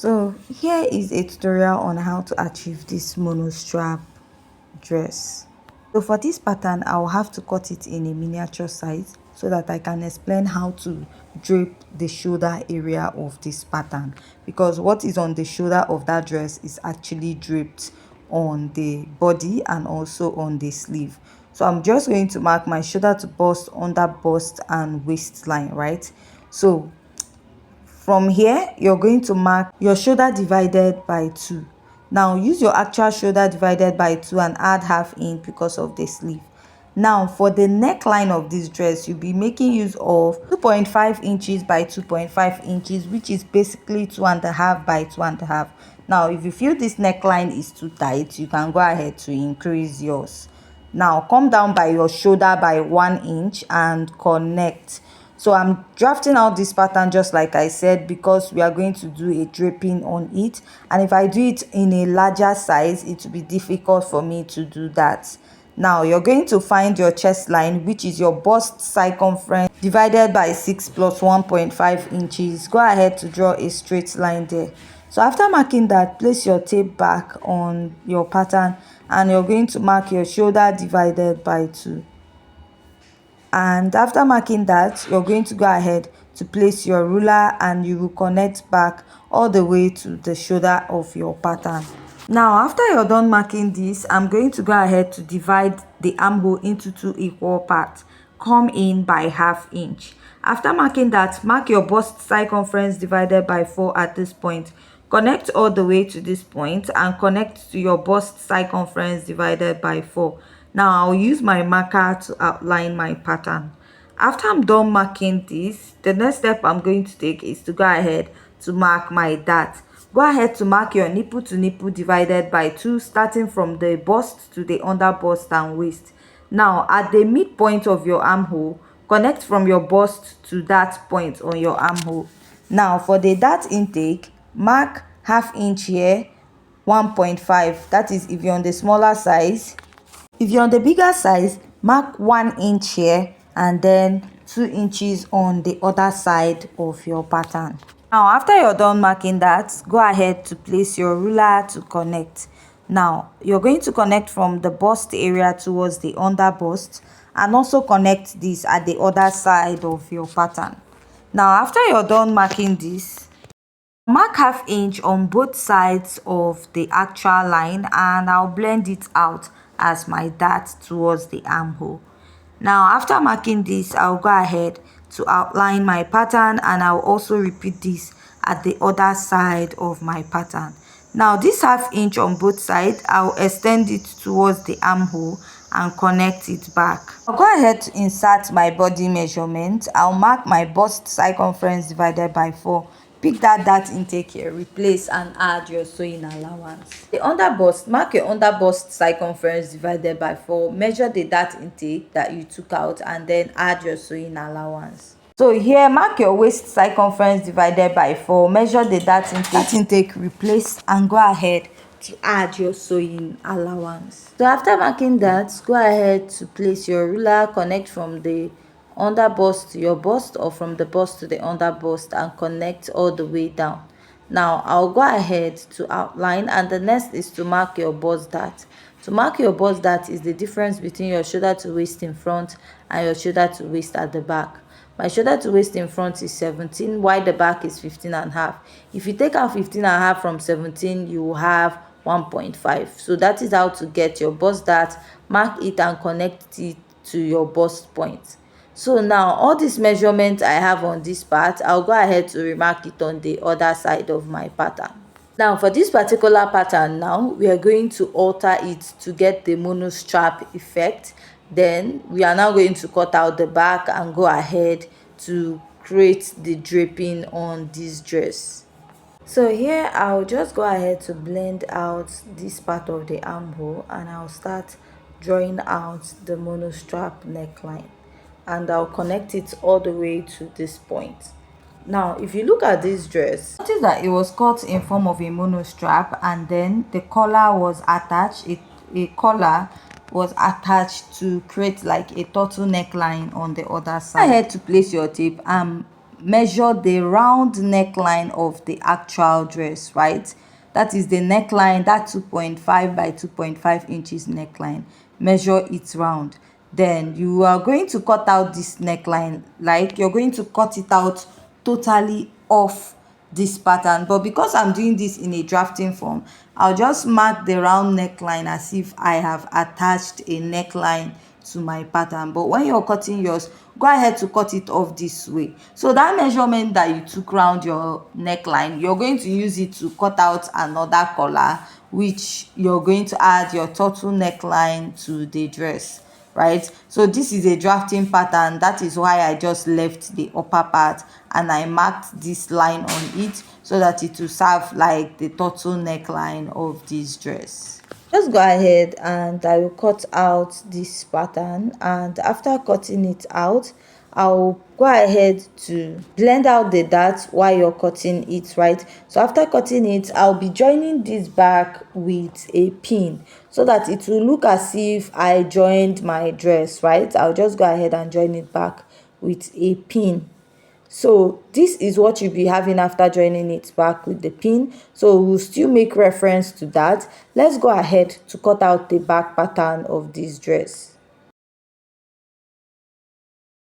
So here is a tutorial on how to achieve this monostrap dress. So for this pattern, I'll have to cut it in a miniature size so that I can explain how to drape the shoulder area of this pattern, because what is on the shoulder of that dress is actually draped on the body and also on the sleeve. So I'm just going to mark my shoulder to bust, under bust and waistline, right? So from here, you're going to mark your shoulder divided by 2. Now, use your actual shoulder divided by 2 and add half inch because of the sleeve. Now, for the neckline of this dress, you'll be making use of 2.5 inches by 2.5 inches, which is basically 2.5 by 2.5. Now, if you feel this neckline is too tight, you can go ahead to increase yours. Now, come down by your shoulder by 1 inch and connect. So I'm drafting out this pattern just like I said, because we are going to do a draping on it, and if I do it in a larger size, it will be difficult for me to do that. Now you're going to find your chest line, which is your bust circumference divided by 6 plus 1.5 inches. Go ahead to draw a straight line there. So after marking that, place your tape back on your pattern and you're going to mark your shoulder divided by 2. And after marking that, you're going to go ahead to place your ruler and you will connect back all the way to the shoulder of your pattern. Now after you're done marking this, I'm going to go ahead to divide the armhole into 2 equal parts. Come in by ½ inch. After marking that, mark your bust circumference divided by 4 at this point. Connect all the way to this point and connect to your bust circumference divided by 4. Now I'll use my marker to outline my pattern. After I'm done marking this, the next step I'm going to take is to go ahead to mark my dart. Go ahead to mark your nipple to nipple divided by 2, starting from the bust to the under bust and waist. Now at the midpoint of your armhole, connect from your bust to that point on your armhole. Now for the dart intake, mark ½ inch here, 1.5. that is if you're on the smaller size. If you're on the bigger size, mark 1 inch here and then 2 inches on the other side of your pattern. Now after you're done marking that, go ahead to place your ruler to connect. Now you're going to connect from the bust area towards the under bust and also connect this at the other side of your pattern. Now after you're done marking this, mark ½ inch on both sides of the actual line and I'll blend it out as my dart towards the armhole. Now after marking this, I'll go ahead to outline my pattern and I'll also repeat this at the other side of my pattern. Now this ½ inch on both sides, I'll extend it towards the armhole and connect it back. I'll go ahead to insert my body measurement. I'll mark my bust circumference divided by 4. Pick that dart intake here, replace and add your sewing allowance. The under bust, mark your under bust circumference divided by 4. Measure the dart intake that you took out and then add your sewing allowance. So here, mark your waist circumference divided by 4. Measure the dart intake, replace and go ahead to add your sewing allowance. So after marking that, go ahead to place your ruler, connect from the under bust to your bust or from the bust to the under bust and connect all the way down. Now I'll go ahead to outline and the next is to mark your bust dart. To mark your bust dart is the difference between your shoulder to waist in front and your shoulder to waist at the back. My shoulder to waist in front is 17 while the back is 15.5. If you take out 15.5 from 17, you will have 1.5. So that is how to get your bust dart. Mark it and connect it to your bust point. So now all these measurements I have on this part, I'll go ahead to remark it on the other side of my pattern. Now for this particular pattern now, we are going to alter it to get the monostrap effect. Then we are now going to cut out the back and go ahead to create the draping on this dress. So here I'll just go ahead to blend out this part of the armhole and I'll start drawing out the monostrap neckline. And I'll connect it all the way to this point. Now if you look at this dress, notice that it was cut in form of a monostrap and then the collar was attached. A collar was attached to create like a turtle neckline on the other side. Go ahead to place your tape and measure the round neckline of the actual dress, right? That is the neckline, that 2.5 by 2.5 inches neckline. Measure it round. Then you are going to cut out this neckline, like you're going to cut it out totally off this pattern. But because I'm doing this in a drafting form, I'll just mark the round neckline as if I have attached a neckline to my pattern. But when you're cutting yours, go ahead to cut it off this way. So that measurement that you took round your neckline, you're going to use it to cut out another collar, which you're going to add your turtle neckline to the dress, right? So this is a drafting pattern. That is why I just left the upper part and I marked this line on it so that it will serve like the turtle neckline of this dress. Just go ahead and I will cut out this pattern, and after cutting it out, I'll go ahead to blend out the dart while you're cutting it, right? So after cutting it, I'll be joining this back with a pin so that it will look as if I joined my dress, right? I'll just go ahead and join it back with a pin. So this is what you'll be having after joining it back with the pin. So we'll still make reference to that. Let's go ahead to cut out the back pattern of this dress.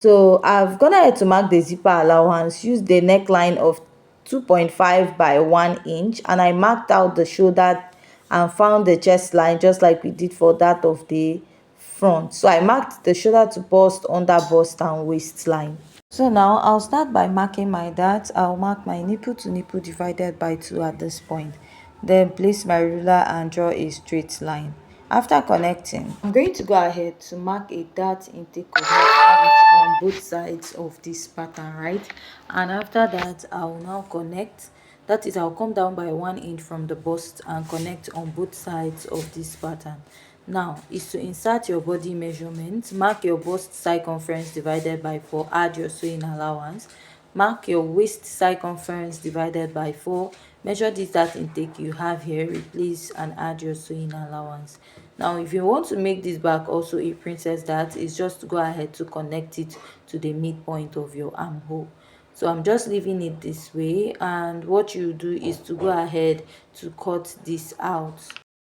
So I've gone ahead to mark the zipper allowance, use the neckline of 2.5 by 1 inch, and I marked out the shoulder and found the chest line just like we did for that of the front. So I marked the shoulder to bust, under bust and waistline. So now I'll start by marking my dart. I'll mark my nipple to nipple divided by 2 at this point. Then place my ruler and draw a straight line. After connecting, I'm going to go ahead to mark a dart intake of half inch on both sides of this pattern, right? And after that, I'll now connect. That is, I'll come down by 1 inch from the bust and connect on both sides of this pattern. Now is to insert your body measurement. Mark your bust circumference divided by 4, add your sewing allowance. Mark your waist circumference divided by 4, measure this dart intake you have here, replace and add your sewing allowance. Now if you want to make this back also a princess dart, is just to go ahead to connect it to the midpoint of your armhole. So I'm just leaving it this way, and what you do is to go ahead to cut this out.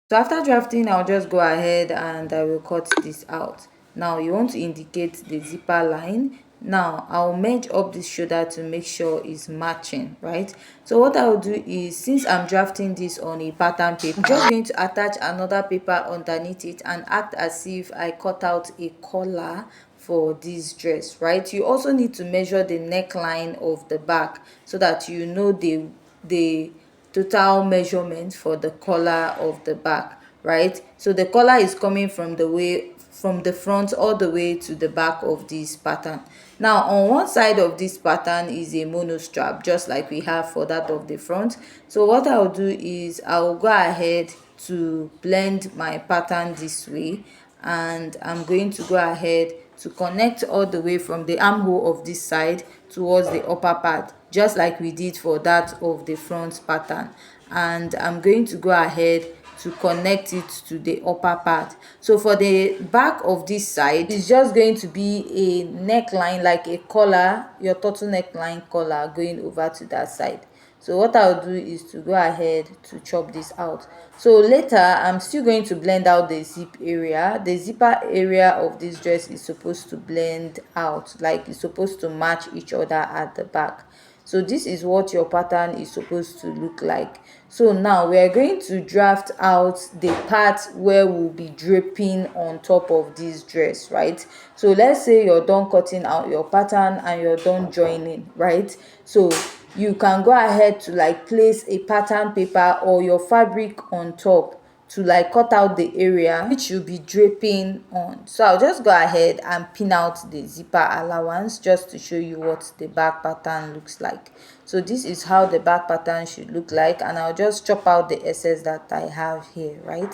So after drafting, I'll just go ahead and I will cut this out. Now you want to indicate the zipper line. Now I'll merge up this shoulder to make sure it's matching, right? So what I'll do is, since I'm drafting this on a pattern paper, I'm just going to attach another paper underneath it and act as if I cut out a collar for this dress, right? You also need to measure the neckline of the back so that you know the total measurement for the collar of the back, right? So the collar is coming from the front all the way to the back of this pattern. Now on one side of this pattern is a monostrap, just like we have for that of the front. So what I'll do is I'll go ahead to blend my pattern this way, and I'm going to go ahead to connect all the way from the armhole of this side towards the upper part, just like we did for that of the front pattern. And I'm going to go ahead to connect it to the upper part. So for the back of this side, it's just going to be a neckline, like a collar, your turtle neckline collar going over to that side. So what I'll do is to go ahead to chop this out. So later I'm still going to blend out the zip area. The zipper area of this dress is supposed to blend out, like it's supposed to match each other at the back. So this is what your pattern is supposed to look like. So now we are going to draft out the part where we'll be draping on top of this dress, right? So let's say you're done cutting out your pattern and you're done joining, right? So you can go ahead to like place a pattern paper or your fabric on top to like cut out the area which you'll be draping on. So I'll just go ahead and pin out the zipper allowance just to show you what the back pattern looks like. So this is how the back pattern should look like, and I'll just chop out the excess that I have here, right?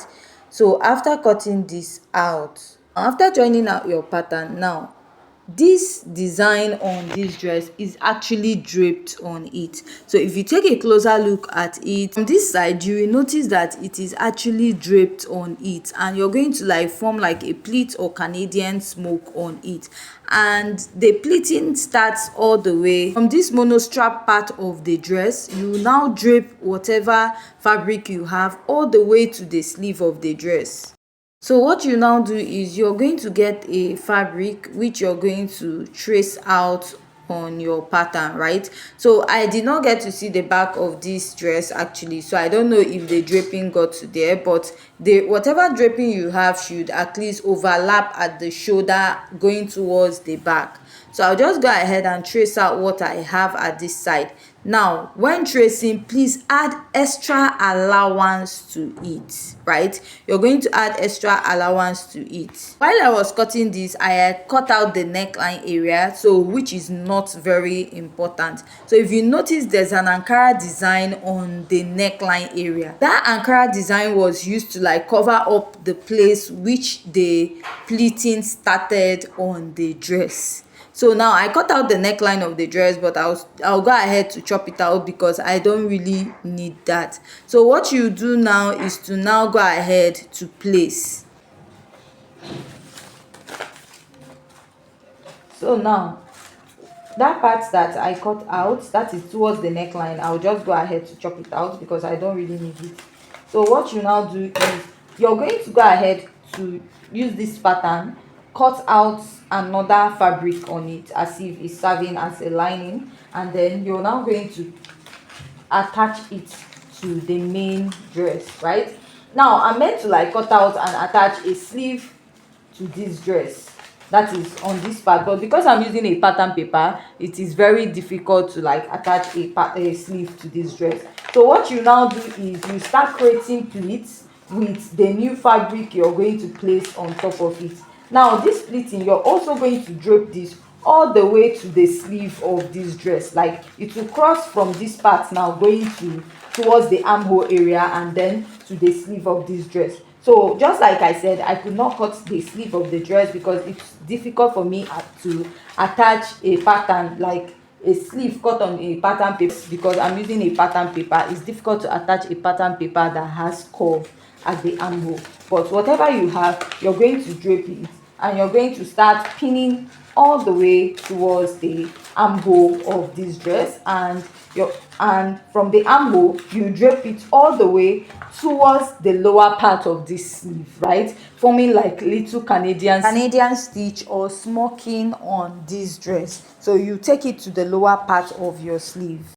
So after cutting this out, after joining out your pattern, now this design on this dress is actually draped on it. So if you take a closer look at it from this side, you will notice that it is actually draped on it, and you're going to like form like a pleat or Canadian smoke on it. And the pleating starts all the way from this monostrap part of the dress. You now drape whatever fabric you have all the way to the sleeve of the dress. So what you now do is you're going to get a fabric which you're going to trace out on your pattern, right? So I did not get to see the back of this dress actually, so I don't know if the draping got to there, but the whatever draping you have should at least overlap at the shoulder going towards the back. So I'll just go ahead and trace out what I have at this side. Now when tracing, please add extra allowance to it, right? You're going to add extra allowance to it. While I was cutting this, I had cut out the neckline area, so which is not very important. So if you notice, there's an Ankara design on the neckline area. That Ankara design was used to like cover up the place which the pleating started on the dress. So now I cut out the neckline of the dress, but I'll go ahead to chop it out because I don't really need that. So what you do now is to now go ahead to place. So now that part that I cut out, that is towards the neckline, I'll just go ahead to chop it out because I don't really need it. So what you now do is you're going to go ahead to use this pattern, cut out another fabric on it as if it's serving as a lining, and then you're now going to attach it to the main dress. Right now I'm meant to like cut out and attach a sleeve to this dress that is on this part, but because I'm using a pattern paper, it is very difficult to like attach a sleeve to this dress. So what you now do is you start creating pleats with the new fabric you're going to place on top of it. Now this pleating, you're also going to drape this all the way to the sleeve of this dress. Like it will cross from this part now going towards the armhole area and then to the sleeve of this dress. So just like I said, I could not cut the sleeve of the dress because it's difficult for me to attach a pattern like a sleeve cut on a pattern paper. Because I'm using a pattern paper, it's difficult to attach a pattern paper that has curve at the armhole. But whatever you have, you're going to drape it and you're going to start pinning all the way towards the armhole of this dress, and from the armhole you drape it all the way towards the lower part of this sleeve, right, forming like little Canadian stitch or smocking on this dress. So you take it to the lower part of your sleeve.